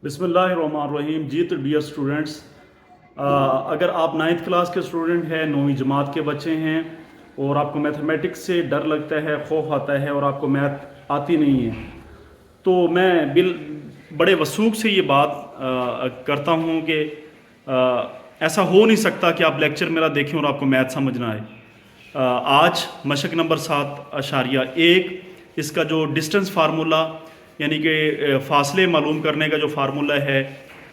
बिस्मिल्लाहिर्रहमानिर्रहीम। जी तो डियर स्टूडेंट्स, अगर आप नाइन्थ क्लास के स्टूडेंट हैं, 9वीं जमात के बच्चे हैं और आपको मैथमेटिक्स से डर लगता है, खौफ आता है और आपको मैथ आती नहीं है, तो मैं बड़े वसूख से ये बात करता हूँ कि ऐसा हो नहीं सकता कि आप लेक्चर मेरा देखें और आपको मैथ समझ ना आए। आज मशक नंबर 7.1 इसका जो डिस्टेंस फार्मूला यानी कि फ़ासले मालूम करने का जो फार्मूला है,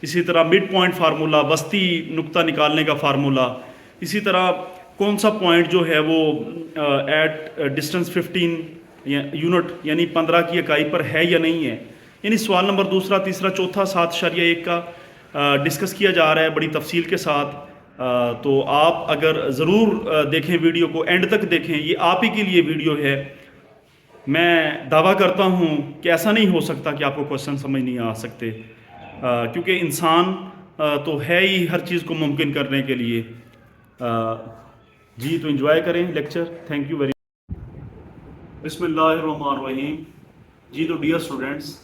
इसी तरह मिड पॉइंट फार्मूला, वस्ती नुक्ता निकालने का फार्मूला, इसी तरह कौन सा पॉइंट जो है वो एट डिस्टेंस 15 यूनिट यानी 15 की इकाई पर है या नहीं है, यानी सवाल नंबर दूसरा, तीसरा, चौथा 7.1 का डिस्कस किया जा रहा है बड़ी तफसील के साथ। तो आप अगर ज़रूर देखें वीडियो को, एंड तक देखें, ये आप ही के लिए वीडियो है। मैं दावा करता हूँ कि ऐसा नहीं हो सकता कि आपको क्वेश्चन समझ नहीं आ सकते, क्योंकि इंसान तो है ही हर चीज़ को मुमकिन करने के लिए। जी तो एंजॉय करें lecture. Thank you very much. बिस्मिल्लाहिर्रहमानिर्रहीम। जी तो dear students,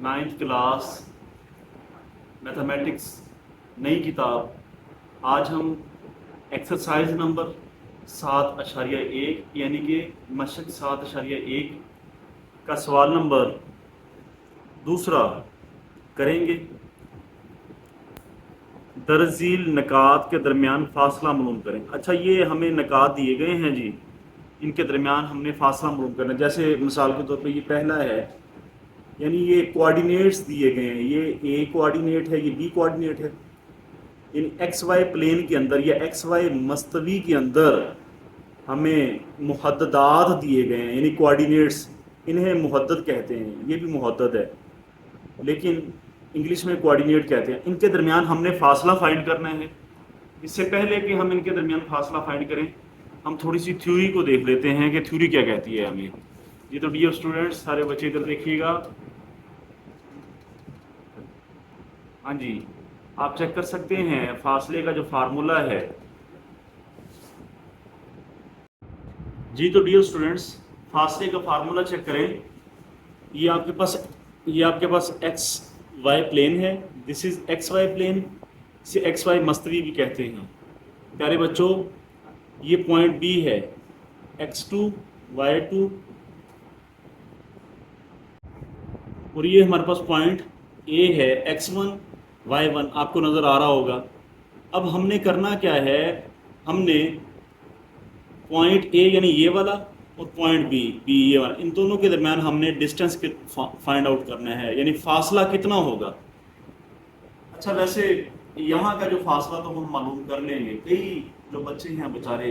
ninth class mathematics नई किताब, आज हम एक्सरसाइज नंबर 7.1 यानी कि मशक 7.1 का सवाल नंबर दूसरा करेंगे। दरअसल नकात के दरमियान फासला मालूम करें। अच्छा, ये हमें नकात दिए गए हैं जी, इनके दरमियान हमने फासला मालूम करना है। जैसे मिसाल के तौर पे ये पहला है, यानी ये कोऑर्डिनेट्स दिए गए हैं, ये ए कोऑर्डिनेट है, ये बी कोऑर्डिनेट है। इन एक्स वाई प्लेन के अंदर या एक्स वाई मस्तवी के अंदर हमें मुहद्ददात दिए गए हैं, यानी कोऑर्डिनेट्स, इन्हें मुहद्दद कहते हैं। ये भी मुहद्दद है लेकिन इंग्लिश में कोऑर्डिनेट कहते हैं। इनके दरमियान हमने फासला फाइंड करना है। इससे पहले कि हम इनके दरमियान फासला फाइंड करें, हम थोड़ी सी थ्योरी को देख लेते हैं कि थ्योरी क्या कहती है हमें। ये तो डियर स्टूडेंट्स, सारे बच्चे इधर देखिएगा। हाँ जी, आप चेक कर सकते हैं फासले का जो फार्मूला है। जी तो डियर स्टूडेंट्स, फासले का फार्मूला चेक करें। ये आपके पास एक्स वाई प्लेन है, this is X Y plane, इसे एक्स वाई मस्तवी भी कहते हैं। प्यारे बच्चों, ये पॉइंट बी है, x2 y2, और ये हमारे पास पॉइंट ए है, x1 y1, आपको नज़र आ रहा होगा। अब हमने करना क्या है, हमने पॉइंट ए यानी ये वाला और पॉइंट बी ये वाला, इन दोनों के दरमियान हमने डिस्टेंस फाइंड आउट करना है, यानी फासला कितना होगा। अच्छा, वैसे यहाँ का जो फासला तो हम मालूम कर लेंगे। कई जो बच्चे हैं बेचारे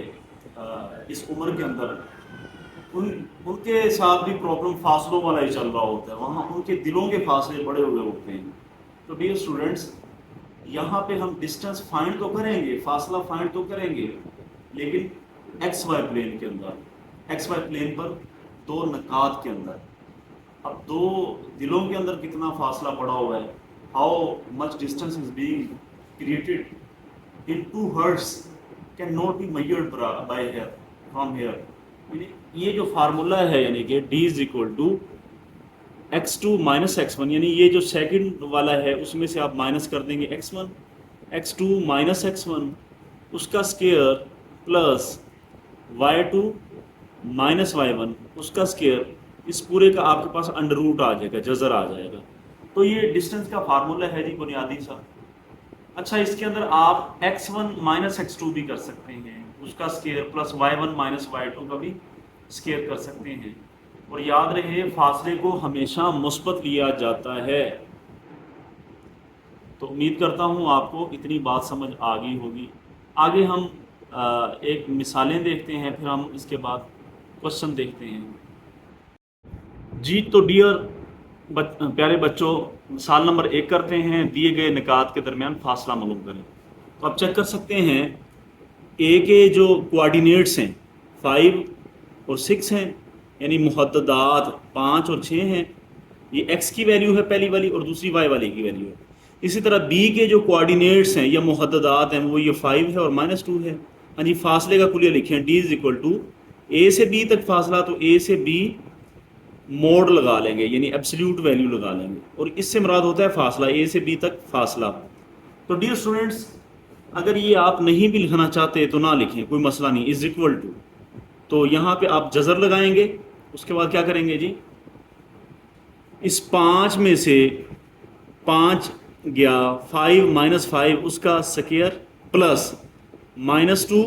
इस उम्र के अंदर, उनके साथ भी प्रॉब्लम फासलों वाला ही चल रहा होता है, वहाँ उनके दिलों के फासले बड़े हुए होते हैं। तो डियर स्टूडेंट्स, यहाँ पे हम डिस्टेंस फाइंड तो करेंगे, फासला फाइंड तो करेंगे, लेकिन एक्स वाई प्लेन के अंदर, एक्स वाई प्लेन पर दो नकात के अंदर। अब दो दिलों के अंदर कितना फासला पड़ा हुआ है, how much distance is being created in 2 hertz can not be measured by here from here. ये जो फार्मूला है, यानी कि d is equal to x2 minus x1, यानी ये जो सेकंड वाला है उसमें से आप माइनस कर देंगे x1, x2 माइनस x1 उसका square plus y2 minus y1 उसका स्क्वायर, इस पूरे का आपके पास अंडर रूट आ जाएगा, जज़र आ जाएगा। तो ये डिस्टेंस का फार्मूला है जी, बुनियादी सा। अच्छा, इसके अंदर आप x1 माइनस x2 भी कर सकते हैं, उसका square plus y1 minus y2 का भी स्क्वायर कर सकते हैं। और याद रहे, फासले को हमेशा मुस्बत लिया जाता है। तो उम्मीद करता हूँ आपको इतनी बात समझ आ गई होगी। आगे हम एक मिसालें देखते हैं, फिर हम इसके बाद क्वेश्चन देखते हैं। जी तो डियर प्यारे बच्चों, मिसाल नंबर 1 करते हैं। दिए गए निकात के दरमियान फासला मालूम करें। तो आप चेक कर सकते हैं, ए के जो कोऑर्डिनेट्स हैं 5 और 6 हैं, यानी मुहद्ददात 5 और 6 हैं। ये एक्स की वैल्यू है पहली वाली, और दूसरी वाई वाली की वैल्यू है। इसी तरह बी के जो कोऑर्डिनेट्स हैं या मुहद्ददात हैं, वो ये 5 है और -2 है। हाँ जी, फासले का कुलिया लिखें, d इज इक्वल टू ए से बी तक फासला, तो ए से बी मोड लगा लेंगे, यानी एब्सोल्यूट वैल्यू लगा लेंगे, और इससे मुराद होता है फासला, ए से बी तक फासला। तो डियर स्टूडेंट्स, अगर ये आप नहीं भी लिखना चाहते तो ना लिखें, कोई मसला नहीं, इज इक्वल टू, तो यहाँ पे आप जजर लगाएंगे, उसके बाद क्या करेंगे जी, इस 5 में से 5 गया, 5 माइनस 5 उसका स्क्वायर, प्लस -2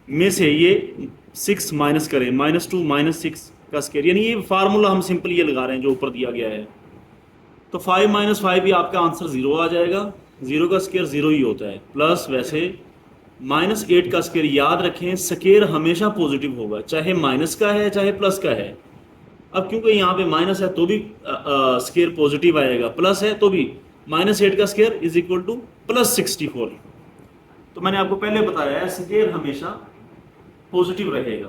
में से ये 6 माइनस करें, -2 -6 का स्क्वायर, यानी ये फार्मूला हम सिंपल ये लगा रहे हैं जो ऊपर दिया गया है। तो 5 माइनस 5 ही आपका आंसर 0 आ जाएगा, 0 का स्क्वायर 0 ही होता है, प्लस वैसे -8 का स्क्वायर, याद रखें स्क्वायर हमेशा पॉजिटिव होगा, चाहे माइनस का है चाहे प्लस का है। अब क्योंकि यहाँ पे माइनस है तो भी स्क्वायर पॉजिटिव आएगा, प्लस है तो भी, -8 का स्क्वायर इज इक्वल टू +64। तो मैंने आपको पहले बताया है स्क्वायर हमेशा पॉजिटिव रहेगा।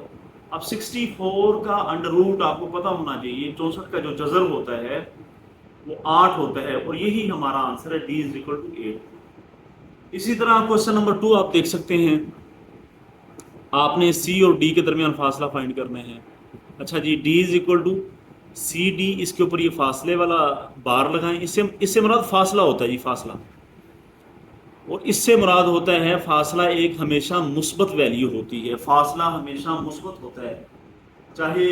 अब 64 का अंडर रूट आपको पता होना चाहिए, 64 का जो जजर होता है वो 8 होता है, और यही हमारा आंसर है, डी इज इक्वल टू 8। इसी तरह क्वेश्चन नंबर 2 आप देख सकते हैं, आपने सी और डी के दरमियान फासला फाइंड करना है। अच्छा जी, D is equal to C D, इसके ऊपर ये फासले वाला बार लगाएं, इससे मुराद फासला होता है जी, फासला, और इससे मुराद होता है फासला एक हमेशा मुस्बत वैल्यू होती है, फासला हमेशा मुस्बत होता है, चाहे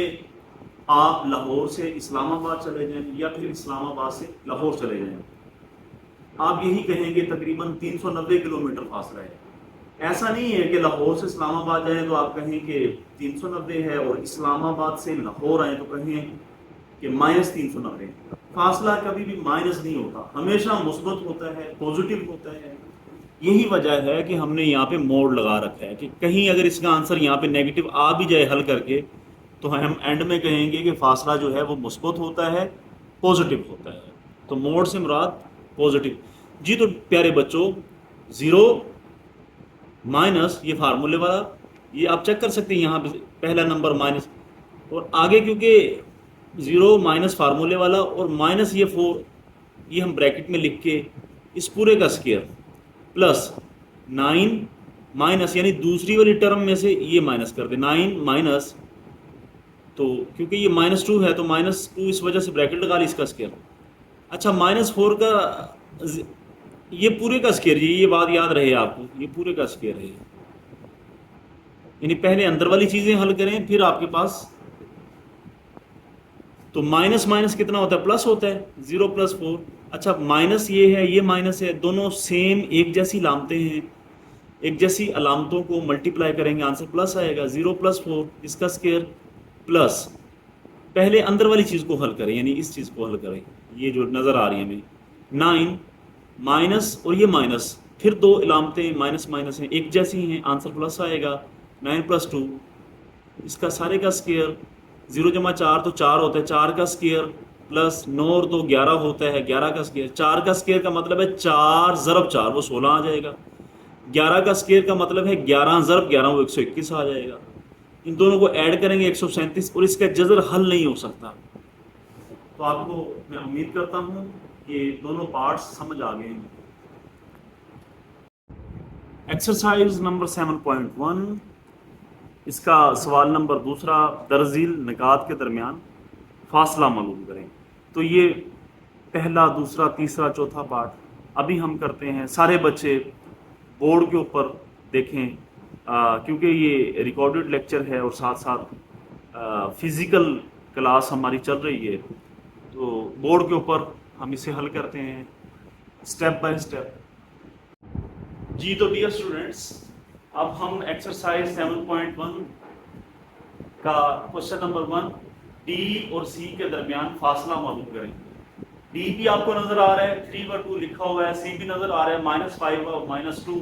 आप लाहौर से इस्लामाबाद चले जाएं या फिर इस्लामाबाद से लाहौर चले जाएं, आप यही कहेंगे तकरीबन 390 किलोमीटर फासला है। ऐसा नहीं है कि लाहौर से इस्लामाबाद जाएं तो आप कहें कि 390 है, और इस्लामाबाद से लाहौर आए तो कहें कि -390। फासला कभी भी माइनस नहीं होता, हमेशा मुस्बत होता है, पॉजिटिव होता है। यही वजह है कि हमने यहाँ पे मोड लगा रखा है कि कहीं अगर इसका आंसर यहाँ पे नेगेटिव आ भी जाए हल करके, तो हम एंड में कहेंगे कि फासला जो है वो मुस्बत होता है, पॉजिटिव होता है। तो मोड से मुराद पॉजिटिव जी। तो प्यारे बच्चों, 0 माइनस ये फार्मूले वाला, ये आप चेक कर सकते हैं, यहाँ पे पहला नंबर माइनस, और आगे क्योंकि 0 माइनस फार्मूले वाला और माइनस ये 4, ये हम ब्रैकेट में लिख के इस पूरे का स्क्वायर, प्लस 9 माइनस, यानी दूसरी वाली टर्म में से ये माइनस कर दे, 9 माइनस, तो क्योंकि ये -2 है तो -2 इस वजह से ब्रैकेट लगा ली इसका स्क्वायर। अच्छा, -4 का ये पूरे का स्क्वायर, ये बात याद रहे आपको, ये पूरे का स्क्वायर है, यानी पहले अंदर वाली चीजें हल करें फिर आपके पास, तो माइनस माइनस कितना होता है, प्लस होता है, 0 + 4। अच्छा, माइनस ये है, ये माइनस है, दोनों सेम एक जैसी लामतें हैं, एक जैसी अलामतों को मल्टीप्लाई करेंगे आंसर प्लस आएगा, 0 + 4 इसका स्क्वायर, प्लस पहले अंदर वाली चीज़ को हल करें, यानी इस चीज़ को हल करें, ये जो नज़र आ रही है हमें, 9 माइनस और ये माइनस, फिर दो अलामतें माइनस माइनस हैं, एक जैसी हैं, आंसर प्लस आएगा, 9 + 2 इसका सारे का स्क्वायर, 0 × 4 तो 4 होता है, 4 का स्क्वायर, प्लस 9 और 2 11 होता है, 11 का स्क्वायर, 4 का स्क्वायर का मतलब है 4 × 4 वो 16 आ जाएगा, 11 का स्क्वायर का मतलब है 11 × 11 वो 121 आ जाएगा। इन दोनों को ऐड करेंगे 137, और इसका जजर हल नहीं हो सकता। तो आपको मैं उम्मीद करता हूँ कि दोनों पार्ट्स समझ आ गए हैं। एक्सरसाइज नंबर 7.1, इसका सवाल नंबर दूसरा, दरजील निकात के दरमियान फासला मालूम करें। तो ये पहला, दूसरा, तीसरा, चौथा पार्ट अभी हम करते हैं। सारे बच्चे बोर्ड के ऊपर देखें, क्योंकि ये रिकॉर्डेड लेक्चर है और साथ साथ फिज़िकल क्लास हमारी चल रही है, तो बोर्ड के ऊपर हम इसे हल करते हैं स्टेप बाय स्टेप जी। तो डियर स्टूडेंट्स, अब हम एक्सरसाइज 7.1 का क्वेश्चन नंबर 1, डी और सी के दरमियान फासला मालूम करें। डी भी आपको नजर आ रहा है, 3/2 लिखा हुआ है, सी भी नजर आ रहा है, -5 और -2।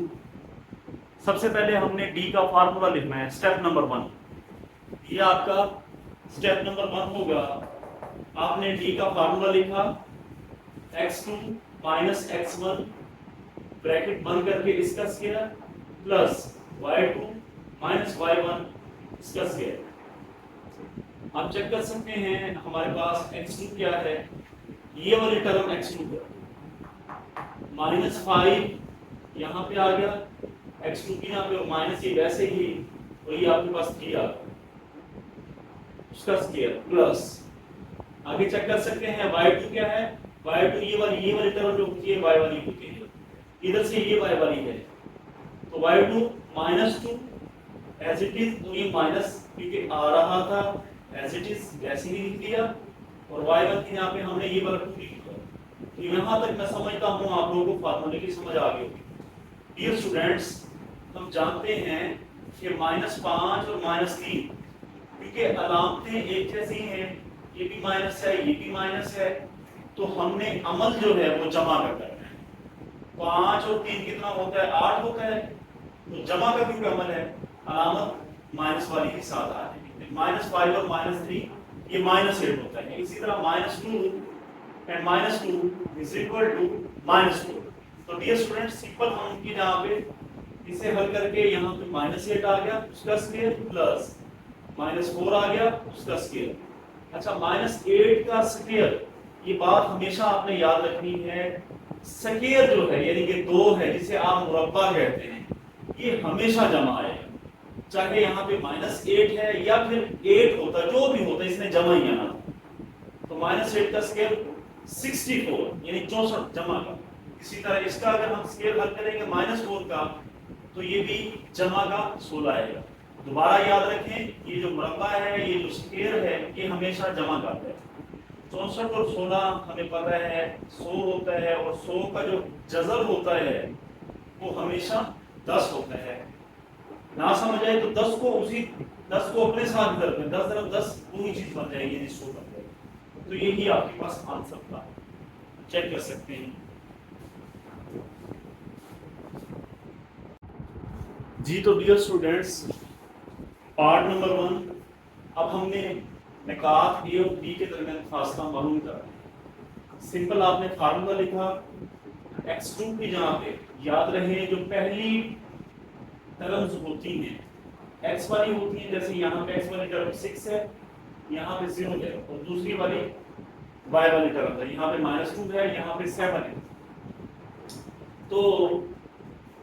सबसे पहले हमने डी का फार्मूला लिखना है, स्टेप नंबर 1। ये आपका स्टेप नंबर 1 होगा। आपने डी का फार्मूला लिखा, x2 - x1 ब्रैकेट बंद करके इसका स्क्वायर, प्लस y2 - y1 इसका स्क्वायर। आप चेक कर सकते हैं हमारे पास x2 क्या है, ये वाली टर्म x2 है, -5 यहाँ पे आ गया, x2 की यहाँ पे माइनस ये वैसे ही, और ये आपके पास 3 आ गया, उसका स्क्वायर, प्लस आगे चेक कर सकते हैं y2 क्या है, y2 ये वाली टर्म जो होती है y वाली होती है, इधर से ये y वाली है, तो y2 -2 एज इट इज, तो ये माइनस क्योंकि आ रहा था एज इट इज वैसे ही लिख दिया, और y1 के यहाँ पे हमने ये वाला 2 लिख दिया। तो यहाँ तक मैं समझता हूँ आप लोगों को फार्मूले की समझ आ गई होगी। डियर स्टूडेंट्स, हम जानते हैं कि -5 और -3 क्योंकि अलामतें एक जैसी हैं, ये भी माइनस है ये भी माइनस है, तो हमने अमल जो है वो जमा कर करना है। 5 और 3 कितना होता है, 8 होता है, तो जमा का क्योंकि अमल है अलामत माइनस वाली के साथ आ जाएगी। -5 और -3 ये -8 होता है। इसी तरह -2 एंड -2 इज इक्वल टू -4। तो डियर स्टूडेंट, सिंपल हम की जहाँ पे इसे हल करके यहाँ पे -8 आ गया उसका स्क्वायर प्लस -4 आ गया उसका स्क्वायर। अच्छा, -8 का स्क्वायर, ये बात हमेशा आपने याद रखनी है, स्क्वायर जो है यानी कि 2 है जिसे आप मुरब्बा कहते हैं, ये हमेशा जमा आएगा, चाहे यहाँ पे -8 है या फिर 8 होता है, जो भी होता है इसने जमा ही आना। तो -8 का स्क्वायर 64 यानी 64 जमा का। इसी तरह इसका अगर हम स्क्वायर हल करेंगे -4 का, तो ये भी जमा का 16 आएगा। दोबारा याद रखें, ये जो मुरब्बा है, ये जो स्क्वायर है, ये हमेशा जमा करता है। 64 और 16 हमें पता है 100 होता है, और 100 का जो जज़र होता है वो हमेशा 10 होता है। ना समझ आए तो 10 को अपने साथ कर दें, 10 तरफ 10 पूरी चीज बन जाएगी, यानी 100 बन जाएगी। तो यही आपके पास आंसर था, चेक कर सकते हैं जी। तो डियर स्टूडेंट्स, पार्ट नंबर 1, अब हमने निकात ए और बी के दरमियान फासला मालूम करा। सिंपल आपने फार्मूला लिखा, x2 की जहाँ पे याद रहे जो पहली टर्म्स होती हैं x वाली होती हैं, जैसे यहाँ पे x वाली टर्म 6 है, यहाँ पे 0 है, और दूसरी वाली y वाली टर्म है, यहाँ पे -2 है, यहाँ पे 7 है। तो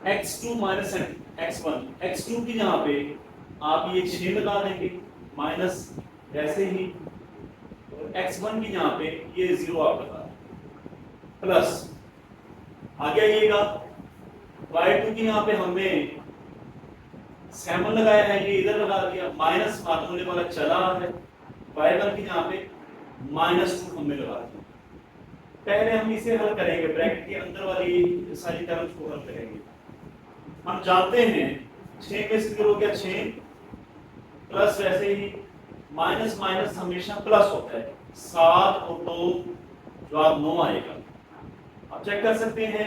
x2 माइनस x1, x2 की जहाँ पे आप ये 6 लगा देंगे माइनस वैसे ही, और x1 की जहाँ पे ये 0 आप लगा प्लस आगे आइएगा, y2 की यहाँ पे हमने 7 लगाया है, ये इधर लगा दिया, माइनस फार्मूले वाला चला है, y1 की यहाँ पे -2 हमने लगा दिया। पहले हम इसे हल करेंगे, ब्रैकेट के अंदर वाली सारी टर्म्स को हल करेंगे। हम जानते हैं 6 में से हो गया 6 प्लस वैसे ही माइनस माइनस हमेशा प्लस होता है, 7 और 2 जवाब 9 आएगा। आप चेक कर सकते हैं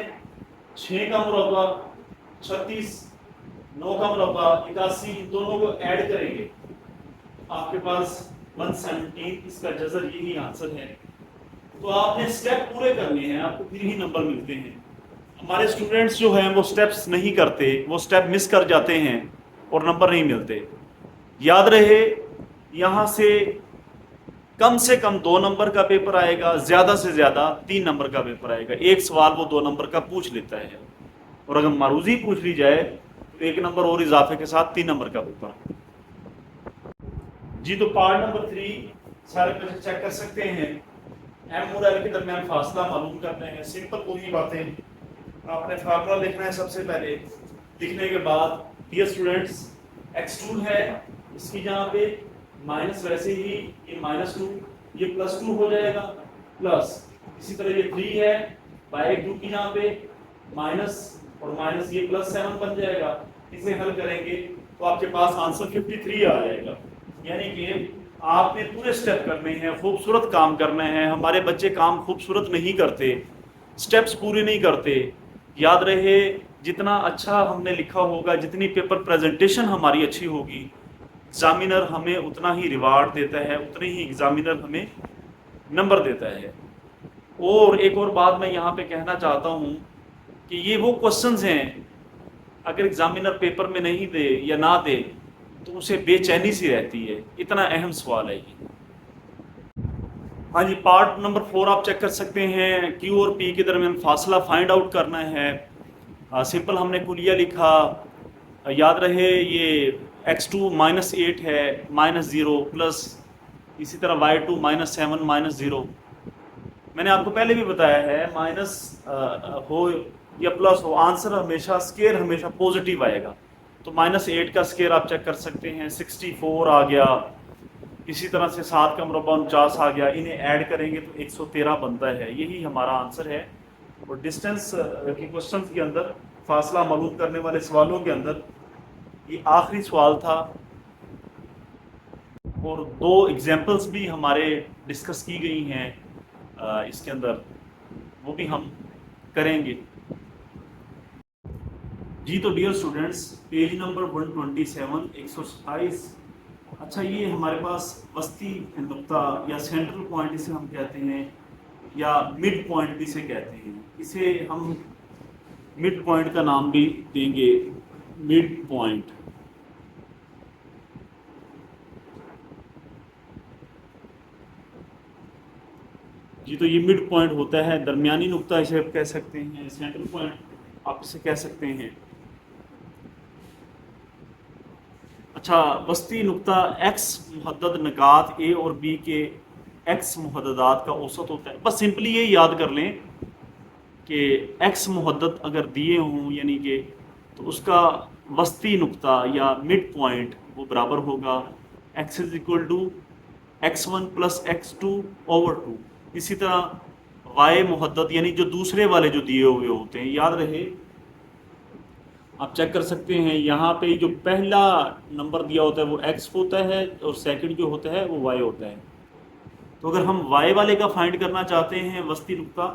6 का मुरब्बा 36, 9 का मुरब्बा 81, दोनों को ऐड करेंगे आपके पास 117, इसका जज़र यही आंसर है। तो आपने स्टेप पूरे करने हैं, आपको फिर ही नंबर मिलते हैं। हमारे स्टूडेंट्स जो हैं वो स्टेप्स नहीं करते, वो स्टेप मिस कर जाते हैं और नंबर नहीं मिलते। याद रहे, यहाँ से कम 2 नंबर का पेपर आएगा, ज़्यादा से ज़्यादा 3 नंबर का पेपर आएगा। एक सवाल वो 2 नंबर का पूछ लेता है, और अगर मारूजी पूछ ली जाए तो 1 नंबर और इजाफे के साथ 3 नंबर का पेपर जी। तो पार्ट नंबर 3 सारे बच्चे चेक कर सकते हैं, एम और एल के दरमियान फासला मालूम करना है। सिंपल पूरी बातें, आपने फार्मूला लिखना है सबसे पहले, लिखने के बाद डियर स्टूडेंट्स x2 है, इसकी जहाँ पे माइनस वैसे ही ये -2, ये +2 हो जाएगा, प्लस इसी तरह ये 3 है, y2 की जहाँ पे माइनस और माइनस ये +7 बन जाएगा। इसे हल करेंगे तो आपके पास आंसर 53 आ जाएगा। यानी कि आपने पूरे स्टेप करने हैं, खूबसूरत काम करना है। हमारे बच्चे काम खूबसूरत नहीं करते, स्टेप्स पूरे नहीं करते। याद रहे, जितना अच्छा हमने लिखा होगा, जितनी पेपर प्रेजेंटेशन हमारी अच्छी होगी, एग्जामिनर हमें उतना ही रिवार्ड देता है, उतने ही एग्जामिनर हमें नंबर देता है। और एक और बात मैं यहाँ पे कहना चाहता हूँ कि ये वो क्वेश्चंस हैं, अगर एग्जामिनर पेपर में नहीं दे या ना दे तो उसे बेचैनी सी रहती है, इतना अहम सवाल है ये। हाँ जी, पार्ट नंबर 4 आप चेक कर सकते हैं, क्यू और पी के दरमियान फासला फाइंड आउट करना है। सिंपल हमने कुलिया लिखा, याद रहे ये x2 -8 है, -0 प्लस इसी तरह y2 -7 -0। मैंने आपको पहले भी बताया है माइनस हो या प्लस हो, आंसर हमेशा स्केयर हमेशा पॉजिटिव आएगा। तो -8 का स्केयर आप चेक कर सकते हैं, 64 आ गया। इसी तरह से 7 का मुरब्बा 49 आ गया। इन्हें ऐड करेंगे तो 113 बनता है। यही हमारा आंसर है। और डिस्टेंस के क्वेश्चन के अंदर, फासला मालूम करने वाले सवालों के अंदर ये आखिरी सवाल था। और 2 एग्जाम्पल्स भी हमारे डिस्कस की गई हैं इसके अंदर, वो भी हम करेंगे। जी तो डियर स्टूडेंट्स, पेज नंबर 127, 127। अच्छा, ये हमारे पास वस्ती नुक्ता या सेंट्रल पॉइंट इसे हम कहते हैं, या मिड पॉइंट भी इसे कहते हैं। इसे हम मिड पॉइंट का नाम भी देंगे, मिड पॉइंट। जी तो ये मिड पॉइंट होता है, दरमियानी नुक्ता इसे आप कह सकते हैं, सेंट्रल पॉइंट आप इसे कह सकते हैं। अच्छा, वस्ती नुक्ता x मुहद्दद निकात a और b के x मुहद्ददात का औसत होता है। बस सिंपली ये याद कर लें कि x मुहद्दद अगर दिए हों यानी कि, तो उसका वस्ती नुक्ता या मिड पॉइंट वो बराबर होगा x is equal to x1 plus x2/2। इसी तरह y मुहद्दद यानी जो दूसरे वाले जो दिए हुए होते हैं, याद रहे आप चेक कर सकते हैं, यहाँ पे जो पहला नंबर दिया होता है वो x होता है और सेकंड जो होता है वो y होता है। तो अगर हम y वाले का फाइंड करना चाहते हैं वस्ती नुक्ता,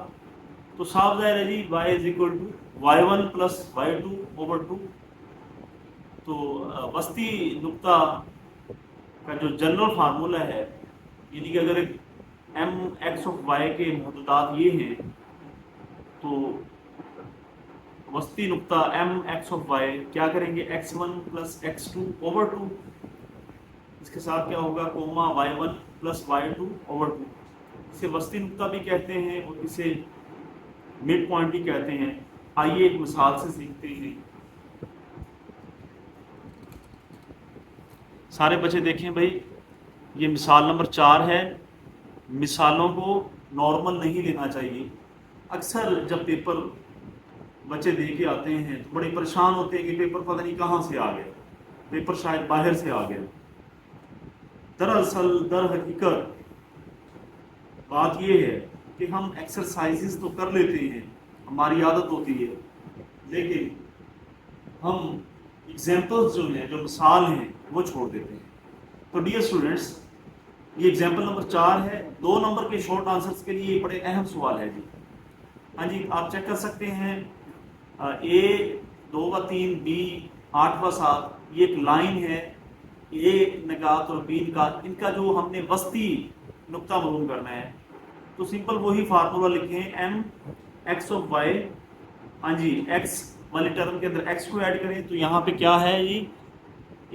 तो साफ जाहिर है जी y is equal to y1 plus y2/2। तो वस्ती नुक्ता का जो जनरल फार्मूला है, यानी कि अगर एम एक्स ऑफ y के मुहद्ददात ये हैं, तो वस्ती नुक्ता एम एक्स ऑफ वाई क्या करेंगे, x1 प्लस x2/2। इसके साथ क्या होगा, कोमा y1 प्लस y2/2। इसे वस्ती नुक्ता भी कहते हैं और इसे मिड पॉइंट भी कहते हैं। आइए एक मिसाल से सीखते हैं। सारे बच्चे देखें भाई, ये मिसाल नंबर 4 है। मिसालों को नॉर्मल नहीं लेना चाहिए। अक्सर जब पेपर बच्चे दे के आते हैं तो बड़े परेशान होते हैं कि पेपर पता नहीं कहाँ से आ गया, पेपर शायद बाहर से आ गया। दरअसल दर हकीकत बात यह है कि हम एक्सरसाइजेस तो कर लेते हैं, हमारी आदत होती है, लेकिन हम एग्जाम्पल्स जो हैं, जो मिसाल हैं, वो छोड़ देते हैं। तो डियर स्टूडेंट्स, ये एग्जाम्पल नंबर 4 है। 2 नंबर के शॉर्ट आंसर्स के लिए बड़े अहम सवाल है जी। हाँ जी, आप चेक कर सकते हैं, A 2 व 3, B 8 व 7, ये एक लाइन है। A निकात और B निकात, इनका जो हमने वस्ती नुक्ता मालूम करना है, तो सिंपल वही फार्मूला लिखें, एम एक्स ऑफ वाई। हाँ जी, x वाली टर्म के अंदर x को ऐड करें तो यहाँ पे क्या है जी,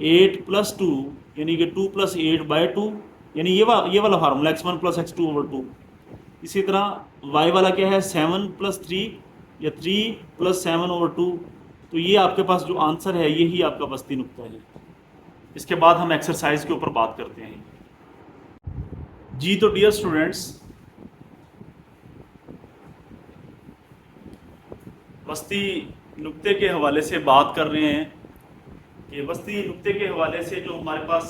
8 + 2 यानी कि 2 + 8/2, यानी ये वाला फार्मूला x1 + x2/2। इसी तरह y वाला क्या है, 7 + 3 या 3 + 7/2। तो ये आपके पास जो आंसर है यही आपका वस्ती नुक्ता है। इसके बाद हम एक्सरसाइज के ऊपर बात करते हैं। जी तो डियर स्टूडेंट्स, वस्ती नुक्ते के हवाले से बात कर रहे हैं कि वस्ती नुक्ते के हवाले से जो हमारे पास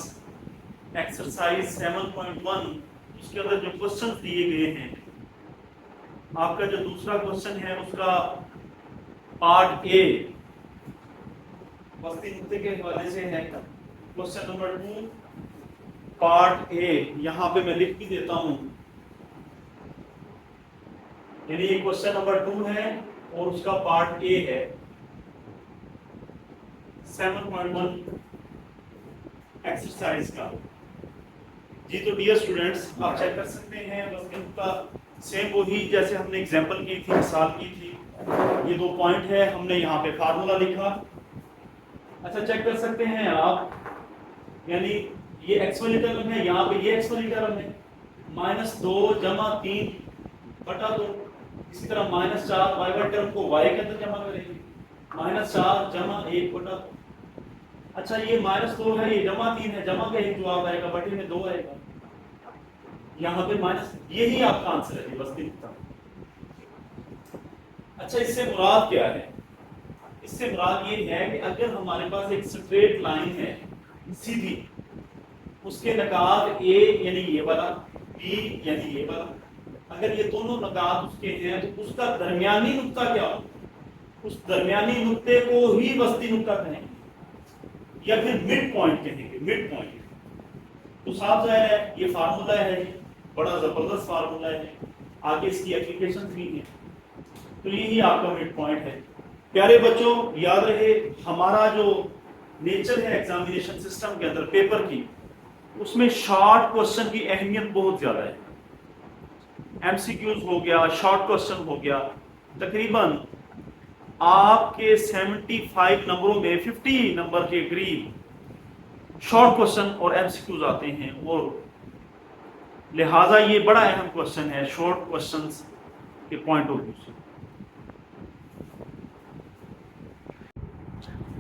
एक्सरसाइज 7.1 उसके अंदर जो क्वेश्चन दिए गए हैं, आपका जो दूसरा क्वेश्चन है उसका पार्ट ए वस्ती नुक्ते के हवाले से है। क्वेश्चन नंबर 2 पार्ट ए, यहाँ पे मैं लिख भी देता हूँ, यानी ये क्वेश्चन नंबर 2 है और उसका पार्ट ए है 7.1 एक्सरसाइज का। जी तो डियर स्टूडेंट्स, आप चेक कर सकते हैं वस्ती नुक्ता सेम वही जैसे हमने एग्जांपल की थी, मिसाल की थी। ये 2 पॉइंट है, हमने यहाँ पे फार्मूला लिखा। अच्छा, चेक कर सकते हैं आप, यानी ये x वाली टर्म है, यहाँ पे ये x वाली टर्म है, -2 + 3/2। इसी तरह -4 y वाली टर्म को y के अंदर जमा करेंगे, -4 = 1/2। अच्छा, ये -2 है, ये -3 है, जमा का एक जवाब आएगा, बटे में 2 आएगा। यहाँ पे माइनस, यही आपका आंसर है बस्ती नुक्ता। अच्छा, इससे मुराद क्या है? इससे मुराद ये है कि अगर हमारे पास एक स्ट्रेट लाइन है सीधी, उसके नकात ए यानी ये वाला, बी यानी ये वाला, अगर ये दोनों नकात उसके हैं तो उसका दरमियानी नुक्ता क्या हो? उस दरमियानी नुक्ते को ही वस्ती नुक्ता कहेंगे या फिर मिड पॉइंट कहेंगे, मिड पॉइंट। तो साफ जाहिर है ये फार्मूला है, बड़ा जबरदस्त फार्मूला है, आगे इसकी एप्लीकेशन भी है। तो यही आपका मिड पॉइंट है। प्यारे बच्चों, याद रहे हमारा जो नेचर है एग्जामिनेशन सिस्टम के अंदर पेपर की, उसमें शॉर्ट क्वेश्चन की अहमियत बहुत ज्यादा है। एमसीक्यूज हो गया, शॉर्ट क्वेश्चन हो गया, तकरीबन आपके 75 नंबरों में 50 नंबर के करीब शॉर्ट क्वेश्चन और एमसीक्यूज आते हैं, और लिहाजा ये बड़ा अहम क्वेश्चन है शॉर्ट क्वेश्चंस के पॉइंट ऑफ व्यू से।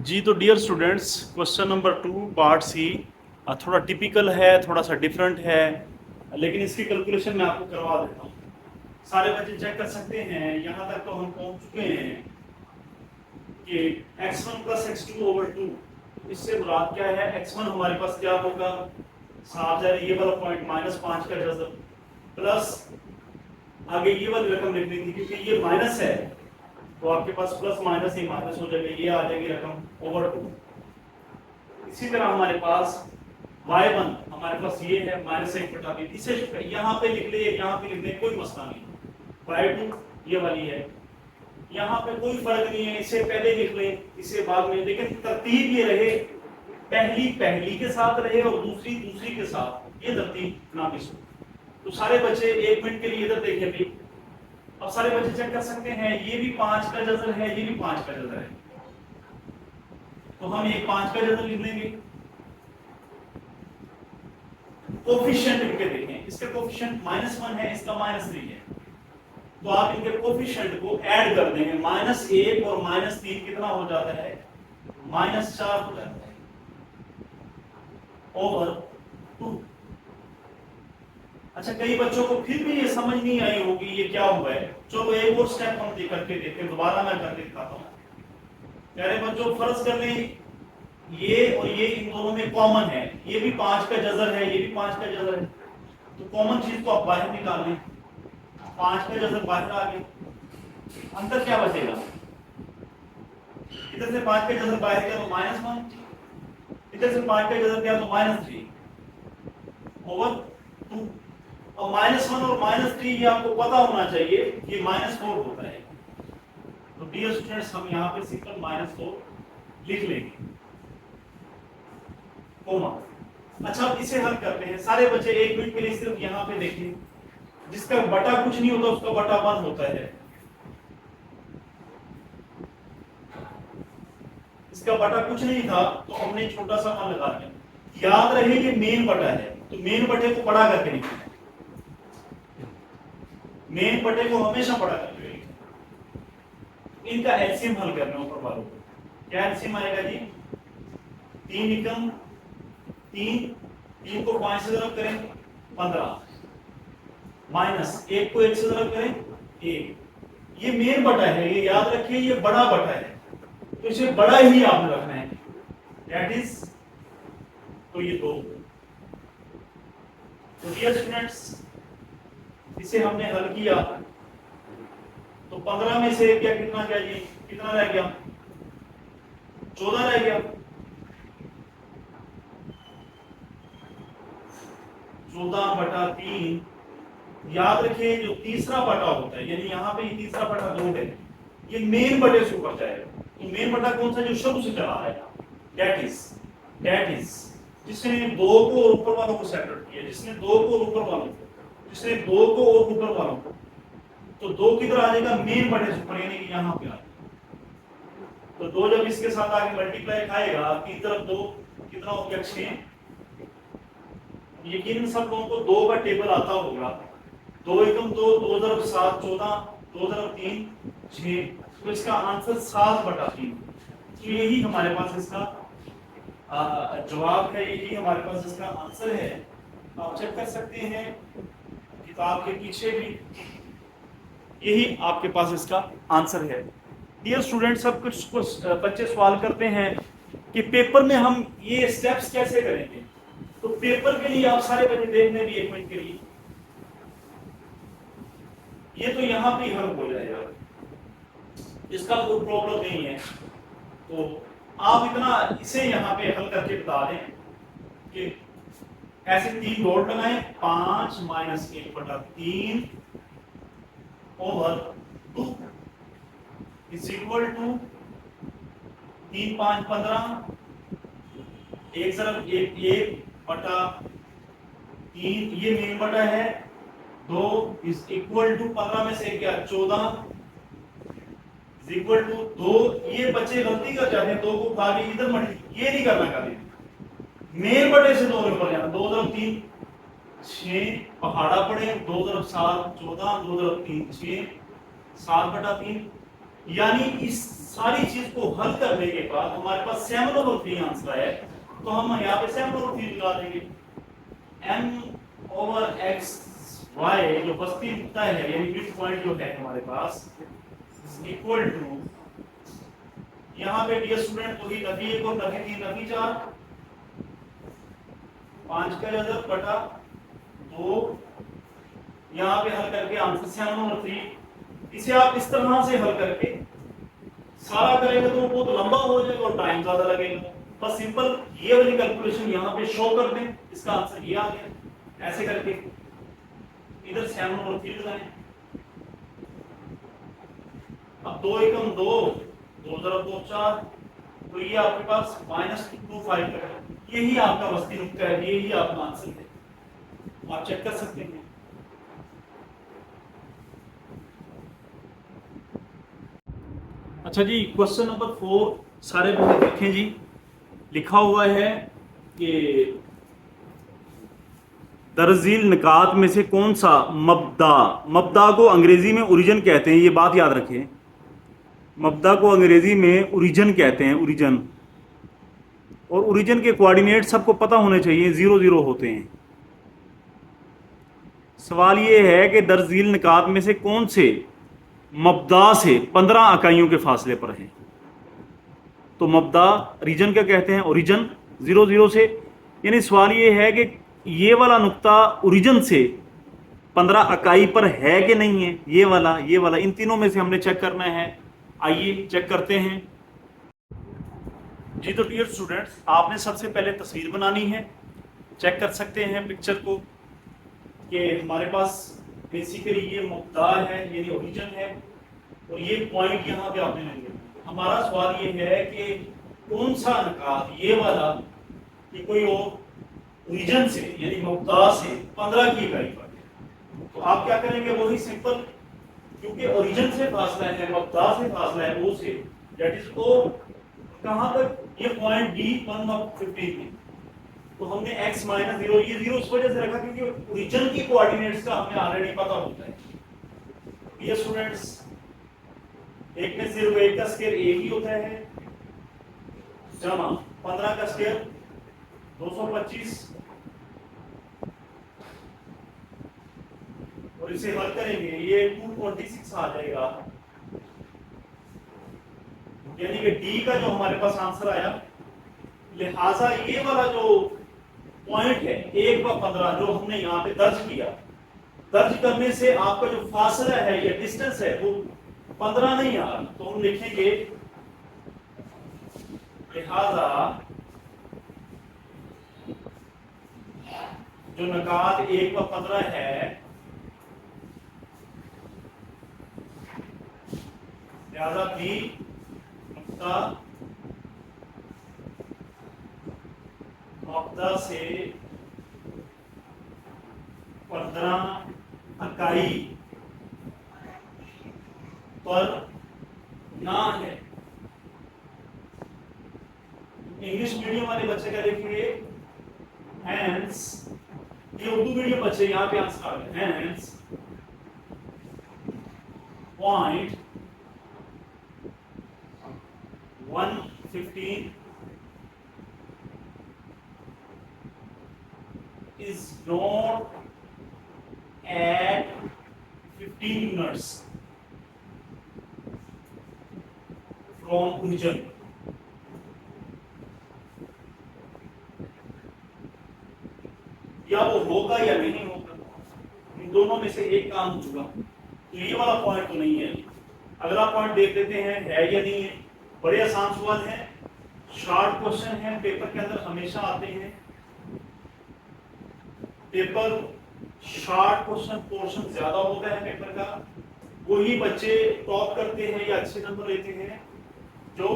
जी तो dear students, question number 2 part C थोड़ा टिपिकल है, थोड़ा सा डिफरेंट है, लेकिन इसकी कैलकुलेशन मैं आपको करवा देता हूँ। सारे बच्चे चेक कर सकते हैं, यहाँ तक तो हम पहुँच चुके हैं कि x1 प्लस x2 ओवर 2, इससे मुराद क्या है? x1 हमारे पास क्या होगा? साफ जाए ये वाला पॉइंट -5 का जज़ब, प्लस आगे ये वाली रकम लिखनी थी क्योंकि ये माइनस है, तो आपके पास प्लस माइनस ही माइनस हो जाएगा, ये आ जाएगी रकम ओवर 2। इसी तरह हमारे पास y1 हमारे पास ये है -1/2, इसे यहाँ पे लिख ले, यहाँ पे लिख ले, कोई मसला नहीं। y2 ये वाली है, यहाँ पे कोई फर्क नहीं है, इसे पहले लिख ले, इसे बाद में, लेकिन तरतीब ये रहे, पहली के साथ रहे और दूसरी के साथ, ये तरतीब ना मिस हो। तो सारे बच्चे 1 मिनट के लिए इधर देखें भी। अब सारे बच्चे चेक कर सकते हैं, ये भी 5 का जज़र है, ये भी 5 का जज़र है, तो हम एक 5 का जज़र लिख लेंगे। कोफिशिएंट इनके देखें, इसका कोफिशिएंट -1 है, इसका -3 है, तो आप इनके कोफिशिएंट को ऐड कर देंगे, -1 और -3 कितना हो जाता है? -4 हो जाता है ओवर 2। अच्छा, कई बच्चों को फिर भी ये समझ नहीं आई होगी ये क्या हुआ है। चलो एक और स्टेप हम करके देखते हैं, दोबारा मैं करके दिखाता हूँ। प्यारे बच्चों, फर्ज कर लें ये और ये इन दोनों में कॉमन है, ये भी 5 का जज़र है, ये भी 5 का जज़र है, तो कॉमन चीज को आप बाहर निकाल लें, 5 का जज़र बाहर आ गया, अंतर क्या बचेगा? इधर से 5 का जज़र बाहर गया तो -1, इधर से 5 का जज़र गया तो -3 ओवर 2। और -1 और -3 ये आपको पता होना चाहिए, ये -4 होता है। तो डियर स्टूडेंट्स, हम यहाँ पे सिंपल -4 लिख लेंगे, कोमा। अच्छा, अब इसे हल करते हैं। सारे बच्चे 1 मिनट के लिए सिर्फ यहाँ पे देखें, जिसका बटा कुछ नहीं होता उसका बटा 1 होता है, इसका बटा कुछ नहीं था तो हमने छोटा सा 1 लगा दिया। याद रहे ये मेन बटा है, तो मेन बटे को बड़ा करके लिखना है, मेन बटे को हमेशा बड़ा करके लिखना। इनका एलसीएम हल करना है ऊपर वालों को। क्या एलसीएम आएगा जी? 3 एकम 3 को 5 से ज़रब करें 15, माइनस 1 को 1 से ज़रब करें 1। ये मेन बटा है, ये याद रखिए, ये बड़ा बटा है, तो इसे बड़ा ही आपने रखना है, दैट इज, तो ये 2। तो डियर स्टूडेंट्स, इसे हमने हल किया तो 15 में से क्या कितना गया जी? कितना रह गया? 14 रह गया। 14/3। याद रखिए जो तीसरा बटा होता है, यानी यहाँ पे तीसरा बटा 2 है, ये मेन बटे से ऊपर जाएगा। तो मेन बटा कौन सा? जो शुरू से चला है, दैट इज जिसने 2 को और ऊपर वालों को सेपरेट किया, जिसने 2 को और ऊपर वालों को, जिसने 2 को और ऊपर वालों को, तो 2 किधर आ जाएगा? मेन बटे से ऊपर, यानी कि यहाँ पे आ जाएगा। तो 2 जब इसके साथ आगे मल्टीप्लाई खाएगा, तीन तरफ 2 कितना हो गया? 6। यकीन सब लोगों को 2 का टेबल आता होगा। 2 एकम 2, 2 × 7 14, 2 × 3 6, तो इसका आंसर 7/3। तो यही हमारे पास इसका जवाब है, यही हमारे पास इसका आंसर है। आप चेक कर सकते हैं किताब के पीछे भी, यही आपके पास इसका आंसर है। डियर स्टूडेंट, सब कुछ बच्चे सवाल करते हैं कि पेपर में हम ये स्टेप्स कैसे करेंगे। तो पेपर के लिए आप सारे बच्चे देखने भी 1 मिनट के लिए, ये तो यहाँ पे हल हो जाएगा, इसका कोई प्रॉब्लम नहीं है। तो आप इतना इसे यहाँ पे हल करके बता दें कि ऐसे 3 डॉट लगाएं, 5 - 1/3 ओवर 2 इज इक्वल टू 3 - 5 = 15, 1/3 ये मेन बटा है, 2 इज इक्वल टू 15 में से क्या 14 इज इक्वल टू 2। ये बच्चे गलती कर जाते हैं, 2 को खाली इधर मल्टी, ये नहीं करना कभी, मेन बटे से 2 ऊपर जाना, 2 × 3 = 6 पहाड़ा पड़े, 2 × 7 = 14, 2 × 3 = 6, 7/3। यानी इस सारी चीज को हल करने के बाद हमारे पास 7/3 आंसर है, तो हम यहाँ पे 7/3 लगा देंगे। m/x/y जो बस्ती नुकता है, यानी मिड पॉइंट जो है हमारे पास, इक्वल टू, यहाँ पे डियर स्टूडेंट वही नफी 1 और नफी 3 नफी 4, 5 का जगह बटा 2, यहाँ पे हल करके आंसर 7/3। इसे आप इस तरह से हल करके सारा करेंगे तो बहुत लंबा हो जाएगा और टाइम ज्यादा लगेगा। बस सिंपल ये वाली कैलकुलेशन यहाँ पे शो कर दें, इसका आंसर ये आ गया। ऐसे करके इधर 7/3 लगाएं। अब 2 × 2 2 × 2 = 4, तो ये आपके पास -25 है। यही आपका वस्ती नुक्ता है, यही आपका आंसर है, आप चेक कर सकते हैं। अच्छा जी, क्वेश्चन नंबर 4 सारे बच्चे देखें जी। लिखा हुआ है कि दरअसल निकात में से कौन सा मब्दा को अंग्रेजी में ओरिजिन कहते हैं, ये बात याद रखें। मब्दा को अंग्रेजी में ओरिजिन कहते हैं, ओरिजिन। और ओरिजिन के कोऑर्डिनेट सबको पता होने चाहिए, 0 0 होते हैं। सवाल ये है कि दरअसल निकात में से कौन से मब्दा से 15 इकाइयों के फासले पर है। तो मब्दा रीजन क्या कहते हैं, ओरिजिन 0 0 से। यानी सवाल ये है कि ये वाला नुक्ता ओरिजिन से 15 इकाई पर है कि नहीं है, ये वाला, इन तीनों में से हमने चेक करना है। आइए चेक करते हैं जी। तो डियर स्टूडेंट्स, आपने सबसे पहले तस्वीर बनानी है। चेक कर सकते हैं पिक्चर को कि हमारे पास बेसिकली ये मब्दा है, यानी ओरिजिन है, और ये पॉइंट यहाँ पे आपने लेंगे। हमारा सवाल ये है कि कौन सा निकात, ये वाला, कि कोई ओरिजिन से यानी मब्दा से 15 की इकाई पर है। तो आप क्या करेंगे, वही सिंपल, क्योंकि ओरिजिन से फासला है, मब्दा से फासला है ओ से, दैट इज ओ, कहां तक, ये पॉइंट डी 1/15 में। तो हमने x - 0, ये 0 इस वजह से रखा क्योंकि ओरिजिन की कोऑर्डिनेट्स का हमें ऑलरेडी पता होता है। ये स्टूडेंट्स, एक में सिर्फ 1 का स्क्वायर 1 ही होता है, जमा 15 का स्क्वायर 225, और इसे हल करेंगे ये 226 आ जाएगा। यानी कि डी का जो हमारे पास आंसर आया, लिहाजा ये वाला जो पॉइंट है 1/15 जो हमने यहाँ पे दर्ज किया, दर्ज करने से आपका जो फासला है या डिस्टेंस है वो 15 नहीं आ रहा। तो हम लिखेंगे लिहाजा जो निकात 1/15 है, लिहाजा बी मब्दा से 15 इकाई पर ना है। इंग्लिश मीडियम वाले बच्चे क्या लिखेंगे, हैंस, ये उर्दू मीडियम बच्चे यहाँ पे आंसर आ गए, hence point 115 is not at 15 units from origin. या वो होगा या नहीं होगा, इन दोनों में से एक काम होगा। तो ये वाला पॉइंट तो नहीं है। अगला पॉइंट देख लेते हैं है या नहीं है। बड़े आसान सवाल है, शॉर्ट क्वेश्चन है, पेपर के अंदर हमेशा आते हैं। पेपर शॉर्ट क्वेश्चन पोर्शन ज्यादा होता है पेपर का, वही बच्चे टॉप करते हैं या अच्छे नंबर लेते हैं जो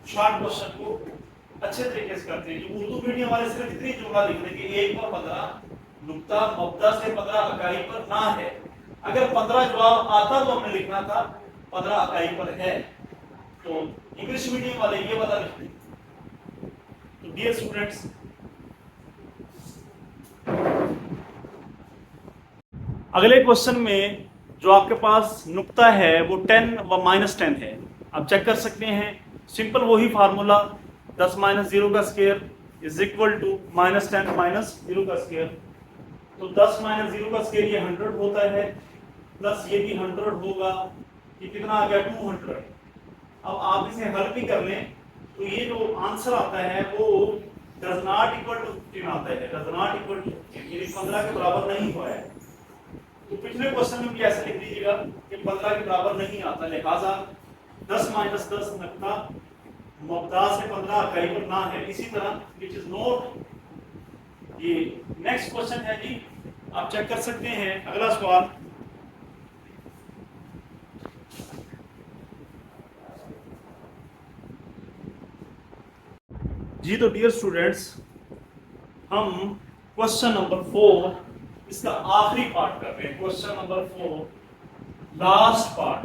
शॉर्ट क्वेश्चन को अच्छे तरीके से करते हैं। जो उर्दू मीडियम वाले सिर्फ इतनी जुमला लिख देंगे, 1 पर 15 नुक्ता मब्दा से 15 अकाई पर ना है। अगर 15 जवाब आता तो हमने लिखना था 15 अकाई पर है। तो इंग्लिश मीडियम वाले ये वाला लिखते हैं। तो डियर स्टूडेंट्स, अगले क्वेश्चन में जो आपके पास नुक्ता है वो 10 व -10 है। आप चेक कर सकते हैं, सिंपल वही फार्मूला 10 - 0 का स्क्वायर इज इक्वल टू -10 - 0 का स्क्वायर। तो 10 - 0 का स्क्वायर ये 100 होता है, प्लस ये भी 100 होगा, ये कितना आ गया 200। अब आप इसे हल भी कर लें तो ये जो आंसर आता है वो डज नॉट इक्वल टू 15 आता है, डज नॉट इक्वल टू 15 के बराबर नहीं हुआ है। तो पिछले क्वेश्चन में भी ऐसे लिख दीजिएगा कि 15 के बराबर नहीं आता, लिहाजा 10 - 10 नक्ता मब्दा से 15 अकाई पर ना है। इसी तरह विच इज नॉट। ये नेक्स्ट क्वेश्चन है जी, आप चेक कर सकते हैं। अगला सवाल, जी तो डियर स्टूडेंट्स, हम क्वेश्चन नंबर 4 इसका आखिरी पार्ट कर रहे हैं। Question number 4 last part.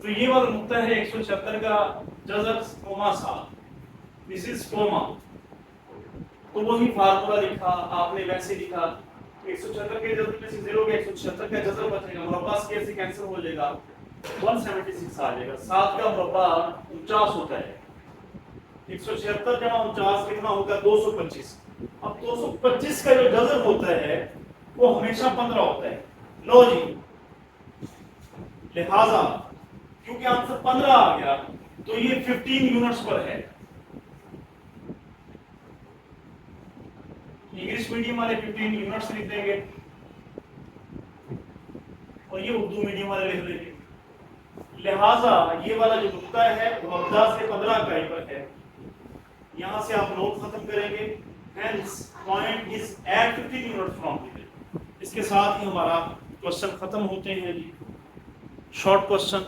तो ये वाला नुक्ता है 176 का जज़र कोमा सा, दिस इज कोमा। तो वही फार्मूला लिखा आपने, वैसे लिखा 176 के जज़र में से 0 के 176 का जज़र बचेगा, मुरब्बा स्क्वायर से कैंसिल हो जाएगा, 176 आ जाएगा। 7 का मुरब्बा 49 होता है, 176 जमा 49 कितना होगा 225। अब 225 का जो जज़र होता है वो हमेशा 15 होता है। लो जी, लिहाजा क्योंकि आंसर 15 आ गया तो ये 15 यूनिट्स पर है। इंग्लिश मीडियम वाले 15 यूनिट्स लिख देंगे और ये उर्दू मीडियम वाले लिख देंगे। लिहाजा ये वाला जो नुक्ता है वो मब्दा से 15 इकाई पर है। यहां से आप नोट खत्म करेंगे, hence point is at 15 units from here. इसके साथ ही हमारा क्वेश्चन खत्म होते हैं जी। Short question